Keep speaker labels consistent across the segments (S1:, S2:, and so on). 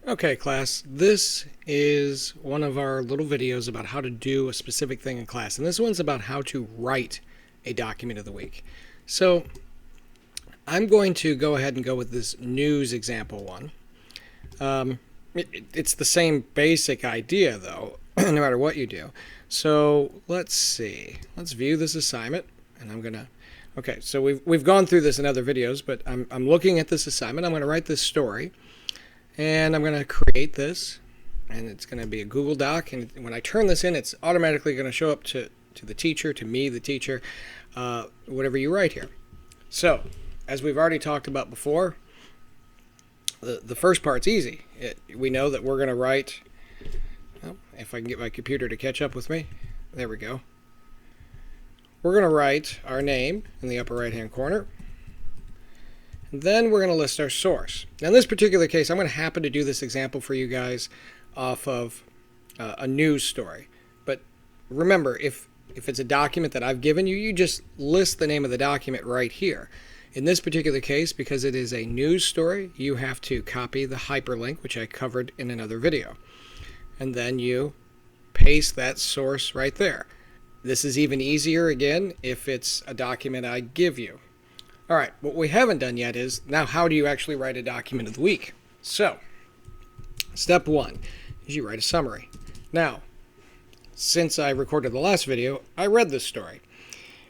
S1: Okay, class, this is one of our little videos about how to do a specific thing in class, and this one's about how to write a document of the week. So I'm going to go ahead and go with this news example one. It's the same basic idea, though, no matter what you do. So let's see. Let's view this assignment, and I'm gonna. Okay, so we've gone through this in other videos, but I'm looking at this assignment. I'm going to write this story. And I'm going to create this, and it's going to be a Google Doc. And when I turn this in, it's automatically going to show up to the teacher, to me, the teacher, whatever you write here. So, as we've already talked about before, the first part's easy. We know that we're going to write, well, if I can get my computer to catch up with me, there we go. We're going to write our name in the upper right-hand corner. Then we're going to list our source. Now in this particular case, I'm going to happen to do this example for you guys off of a news story. But remember, if it's a document that I've given you, you just list the name of the document right here. In this particular case, because it is a news story, you have to copy the hyperlink, which I covered in another video. And then you paste that source right there. This is even easier, again, if it's a document I give you. All right, what we haven't done yet is, now how do you actually write a document of the week? So, step one is you write a summary. Now, since I recorded the last video, I read this story.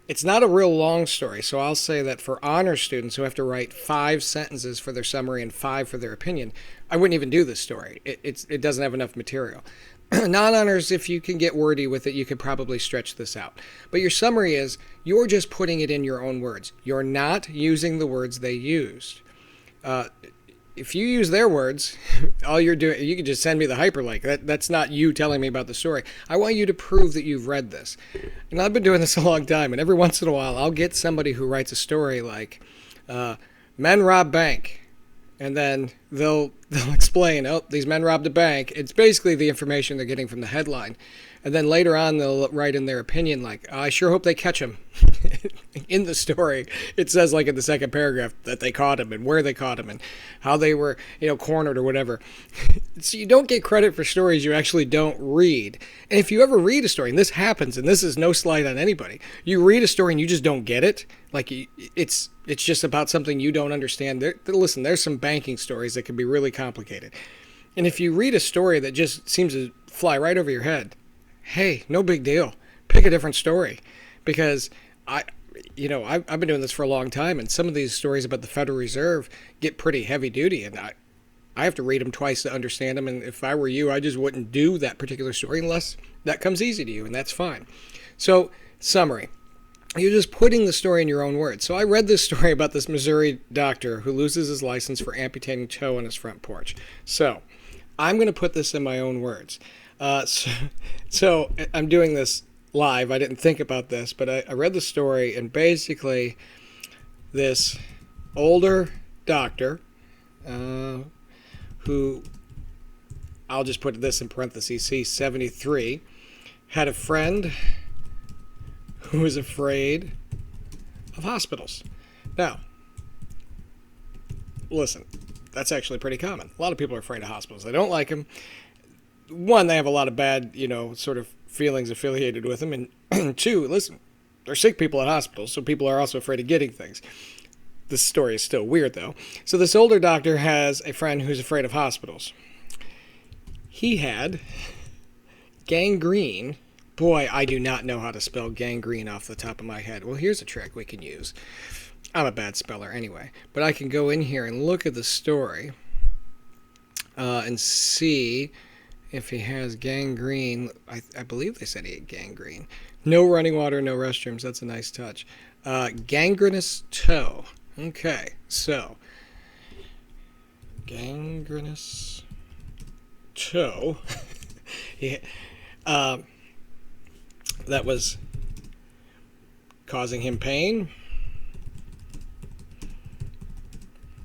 S1: It's not a real long story, so I'll say that for honors students who have to write 5 sentences for their summary and 5 for their opinion, I wouldn't even do this story. It doesn't have enough material. Non-honors, if you can get wordy with it, you could probably stretch this out. But your summary is, you're just putting it in your own words. You're not using the words they used. If you use their words, all you're doing, you can just send me the hyperlink. That's not you telling me about the story. I want you to prove that you've read this. And I've been doing this a long time, and every once in a while, I'll get somebody who writes a story like, men rob bank. And then they'll explain, oh, these men robbed a bank. It's basically the information they're getting from the headline. And then later on, they'll write in their opinion like, I sure hope they catch him. In the story, it says like in the second paragraph that they caught him and where they caught him and how they were, cornered or whatever. So you don't get credit for stories you actually don't read. And if you ever read a story, and this happens, and this is no slight on anybody, you read a story and you just don't get it. Like it's just about something you don't understand. Listen, there's some banking stories that can be really complicated. And if you read a story that just seems to fly right over your head, hey, no big deal. Pick a different story. Because I've been doing this for a long time, and some of these stories about the Federal Reserve get pretty heavy duty, and I have to read them twice to understand them. And if I were you, I just wouldn't do that particular story unless that comes easy to you, and that's fine. So, summary. You're just putting the story in your own words. So I read this story about this Missouri doctor who loses his license for amputating toe on his front porch. So I'm going to put this in my own words. So I'm doing this live. I didn't think about this, but I read the story, and basically this older doctor who, I'll just put this in parentheses, he's 73, had a friend who was afraid of hospitals. Now, listen, that's actually pretty common. A lot of people are afraid of hospitals. They don't like them. One, they have a lot of bad, sort of feelings affiliated with them. And two, listen, there's sick people at hospitals, so people are also afraid of getting things. This story is still weird, though. So this older doctor has a friend who's afraid of hospitals. He had gangrene. Boy, I do not know how to spell gangrene off the top of my head. Well, here's a trick we can use. I'm a bad speller anyway. But I can go in here and look at the story and see if he has gangrene. I believe they said he had gangrene. No running water, no restrooms. That's a nice touch. Gangrenous toe. Okay, so gangrenous toe. Yeah. That was causing him pain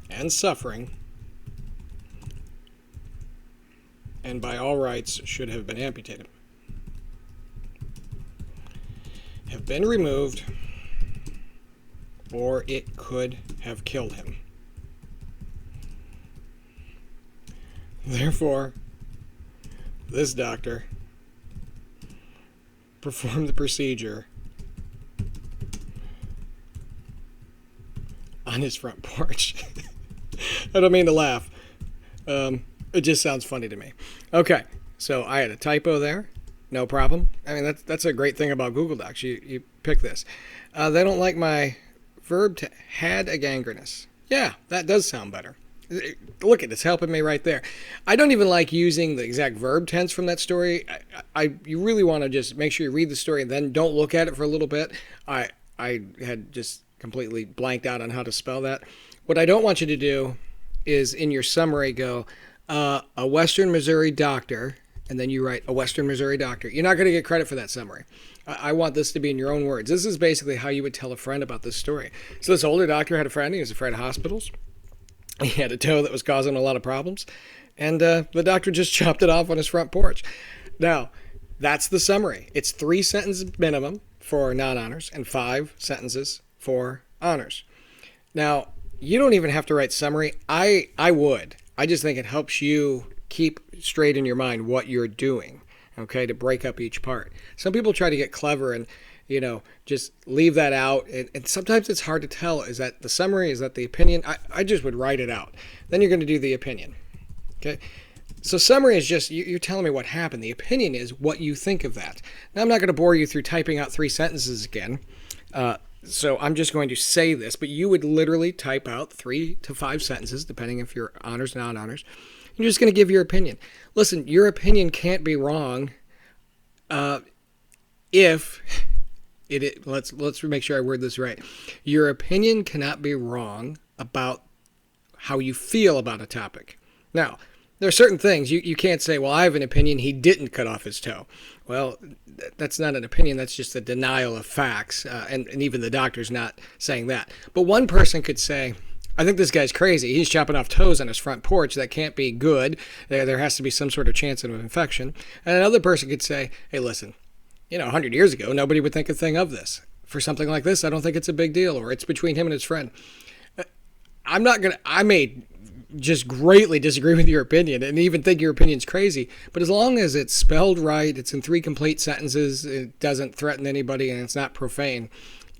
S1: and suffering, and by all rights should have been amputated. Have been removed, or it could have killed him. Therefore, this doctor performed the procedure on his front porch. I don't mean to laugh. It just sounds funny to me. Okay, so I had a typo there. No problem. I mean, that's a great thing about Google Docs. You pick this. They don't like my verb to had a gangrenous. Yeah, that does sound better. Look, it's helping me right there. I don't even like using the exact verb tense from that story. You really want to just make sure you read the story and then don't look at it for a little bit. I had just completely blanked out on how to spell that. What I don't want you to do is in your summary go, a Western Missouri doctor, and then you write a Western Missouri doctor. You're not going to get credit for that summary. I want this to be in your own words. This is basically how you would tell a friend about this story. So this older doctor had a friend. He was afraid of hospitals. He had a toe that was causing a lot of problems. And the doctor just chopped it off on his front porch. Now, that's the summary. It's 3 sentences minimum for non-honors and 5 sentences for honors. Now, you don't even have to write summary. I would. I just think it helps you keep straight in your mind what you're doing, okay, to break up each part. Some people try to get clever and, just leave that out. And sometimes it's hard to tell. Is that the summary? Is that the opinion? I just would write it out. Then you're going to do the opinion, okay? So summary is just, you're telling me what happened. The opinion is what you think of that. Now, I'm not going to bore you through typing out 3 sentences again. So I'm just going to say this, but you would literally type out 3 to 5 sentences, depending if you're honors, non-honors. You're just going to give your opinion. Listen, your opinion can't be wrong if let's make sure I word this right. Your opinion cannot be wrong about how you feel about a topic. Now, there are certain things you can't say, well, I have an opinion he didn't cut off his toe. Well, that's not an opinion. That's just a denial of facts. And even the doctor's not saying that. But one person could say, I think this guy's crazy. He's chopping off toes on his front porch. That can't be good. There has to be some sort of chance of infection. And another person could say, hey, listen, 100 years ago, nobody would think a thing of this. For something like this, I don't think it's a big deal, or it's between him and his friend. I may just greatly disagree with your opinion and even think your opinion's crazy, but as long as it's spelled right, it's in 3 complete sentences, it doesn't threaten anybody, and it's not profane,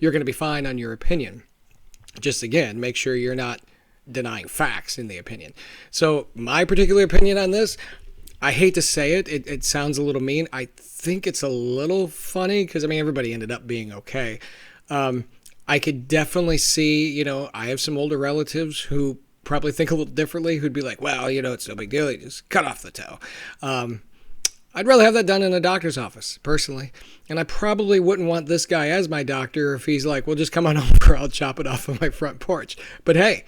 S1: you're going to be fine on your opinion. Just again, make sure you're not denying facts in the opinion. So my particular opinion on this, I hate to say it, it sounds a little mean. I think it's a little funny because, everybody ended up being okay. I could definitely see, I have some older relatives who probably think a little differently, who'd be like, well, it's no big deal. You just cut off the toe. I'd rather have that done in a doctor's office, personally. And I probably wouldn't want this guy as my doctor if he's like, well, just come on over, I'll chop it off on my front porch. But hey,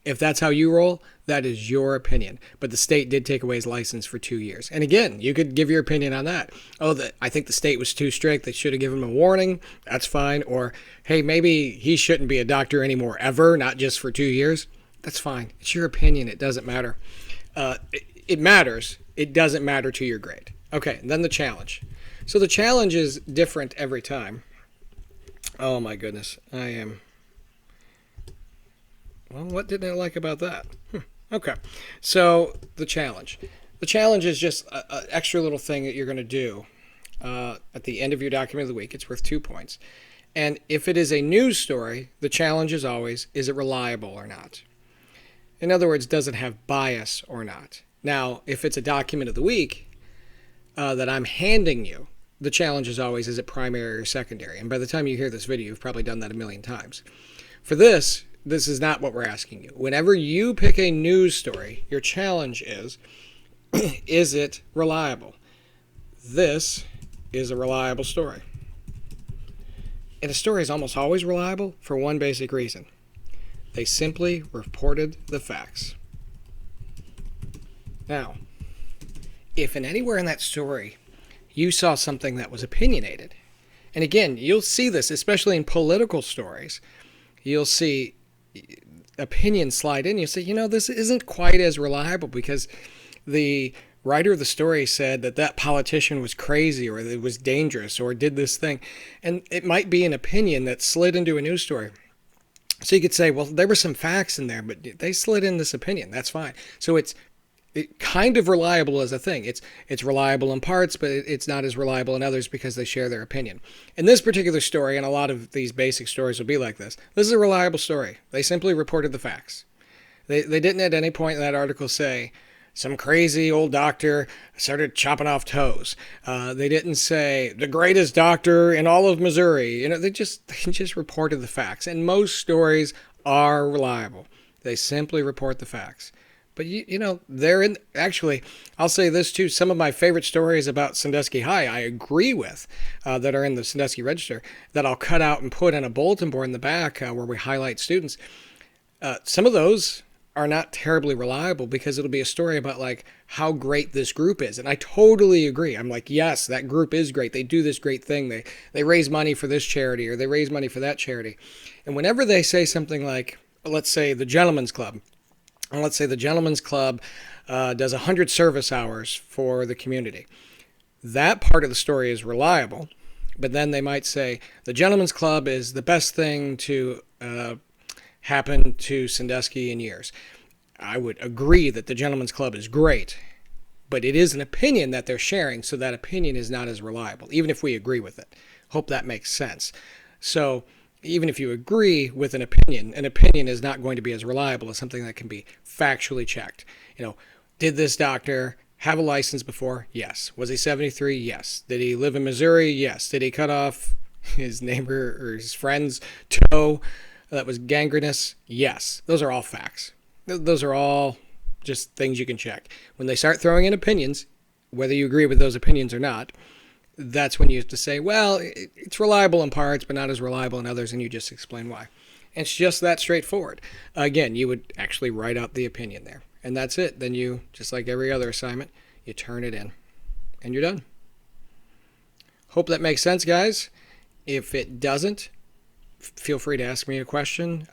S1: if that's how you roll, that is your opinion. But the state did take away his license for 2 years. And again, you could give your opinion on that. I think the state was too strict. They should have given him a warning. That's fine. Or, hey, maybe he shouldn't be a doctor anymore ever, not just for 2 years. That's fine. It's your opinion. It doesn't matter. It matters. It doesn't matter to your grade. Okay, and then the challenge. So the challenge is different every time. Oh my goodness. Well, what didn't I like about that? Okay, so the challenge. The challenge is just an extra little thing that you're going to do at the end of your document of the week. It's worth 2 points. And if it is a news story, the challenge is always, is it reliable or not? In other words, does it have bias or not? Now, if it's a document of the week that I'm handing you, the challenge is always, is it primary or secondary? And by the time you hear this video, you've probably done that a million times. For this is not what we're asking you. Whenever you pick a news story, your challenge is it reliable? This is a reliable story. And a story is almost always reliable for one basic reason. They simply reported the facts. Now, if in anywhere in that story you saw something that was opinionated, and again, you'll see this, especially in political stories, you'll see opinions slide in. You'll say, this isn't quite as reliable because the writer of the story said that politician was crazy or it was dangerous or did this thing. And it might be an opinion that slid into a news story. So you could say, well, there were some facts in there, but they slid in this opinion. That's fine. So it's kind of reliable as a thing. It's reliable in parts, but it's not as reliable in others because they share their opinion. In this particular story, and a lot of these basic stories will be like this, this is a reliable story. They simply reported the facts. They didn't at any point in that article say some crazy old doctor started chopping off toes. They didn't say the greatest doctor in all of Missouri. They just reported the facts. And most stories are reliable. They simply report the facts. But they're in. Actually, I'll say this too. Some of my favorite stories about Sandusky High, I agree with, that are in the Sandusky Register, that I'll cut out and put on a bulletin board in the back where we highlight students. Some of those are not terribly reliable because it'll be a story about like how great this group is, and I totally agree. I'm like, yes, that group is great. They do this great thing. They raise money for this charity or they raise money for that charity, and whenever they say something like, let's say the Gentlemen's Club. And let's say the Gentlemen's Club does 100 service hours for the community. That part of the story is reliable, but then they might say the Gentlemen's Club is the best thing to happen to Sandusky in years. I would agree that the Gentlemen's Club is great, but it is an opinion that they're sharing, so that opinion is not as reliable, even if we agree with it. Hope that makes sense. So even if you agree with an opinion is not going to be as reliable as something that can be factually checked. Did this doctor have a license before? Yes. Was he 73? Yes. Did he live in Missouri? Yes. Did he cut off his neighbor or his friend's toe that was gangrenous? Yes. Those are all facts. Those are all just things you can check. When they start throwing in opinions, whether you agree with those opinions or not, that's when you have to say, well, it's reliable in parts, but not as reliable in others, and you just explain why. And it's just that straightforward. Again, you would actually write out the opinion there, and that's it. Then you, just like every other assignment, you turn it in, and you're done. Hope that makes sense, guys. If it doesn't, feel free to ask me a question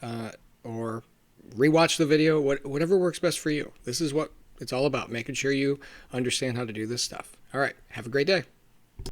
S1: or rewatch the video, whatever works best for you. This is what it's all about, making sure you understand how to do this stuff. All right, have a great day.